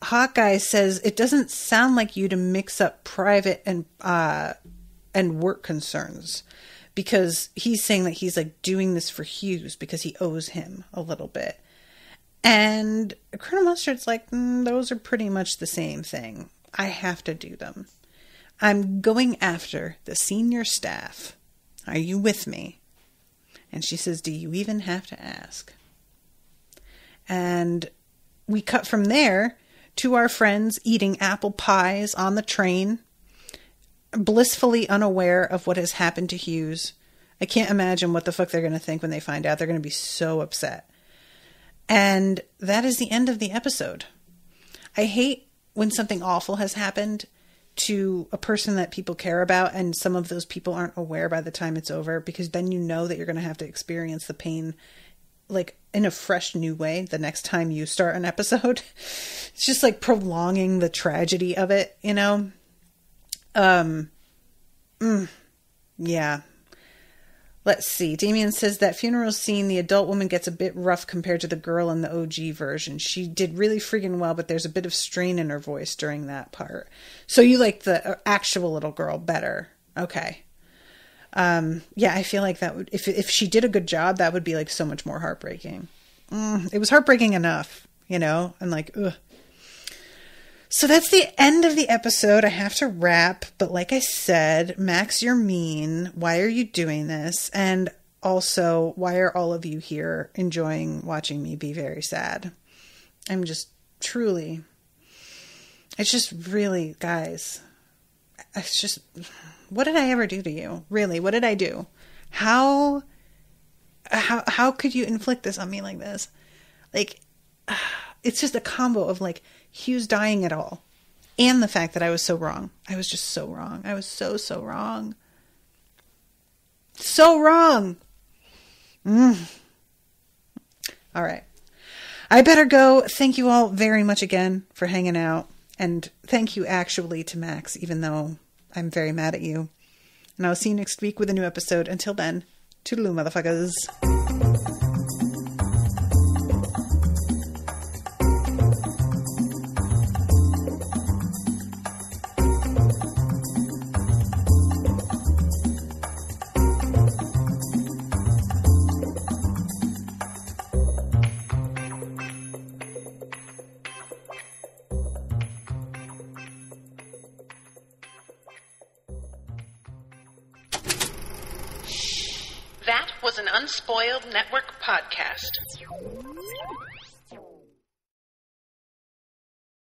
S2: Hawkeye says, it doesn't sound like you to mix up private and work concerns, because he's saying that he's like doing this for Hughes because he owes him a little bit. And Colonel Mustard's like, those are pretty much the same thing. I have to do them. I'm going after the senior staff. Are you with me? And she says, do you even have to ask? And we cut from there to our friends eating apple pies on the train, blissfully unaware of what has happened to Hughes. I can't imagine what the fuck they're going to think when they find out. They're going to be so upset. And that is the end of the episode. I hate when something awful has happened to a person that people care about, and some of those people aren't aware by the time it's over, because then you know that you're going to have to experience the pain like in a fresh new way the next time you start an episode. It's just like prolonging the tragedy of it, you know? Yeah. Let's see. Damien says that funeral scene, the adult woman gets a bit rough compared to the girl in the OG version. She did really friggin' well, but there's a bit of strain in her voice during that part. So you like the actual little girl better. Okay. Yeah, I feel like that would, if she did a good job, that would be like so much more heartbreaking. It was heartbreaking enough, you know, and like, ugh. So that's the end of the episode. I have to wrap, but like I said, Max, you're mean. Why are you doing this? And also, why are all of you here enjoying watching me be very sad? I'm just truly, it's just really, guys, it's just, what did I ever do to you? Really, what did I do? How could you inflict this on me like this? Like, it's just a combo of like Hughes dying at all, and the fact that I was so wrong. I was just so wrong. I was so wrong. So wrong. All right. I better go. Thank you all very much again for hanging out. And thank you actually to Max, even though I'm very mad at you. And I'll see you next week with a new episode. Until then, toodaloo, motherfuckers.
S1: That was an Unspoiled Network podcast.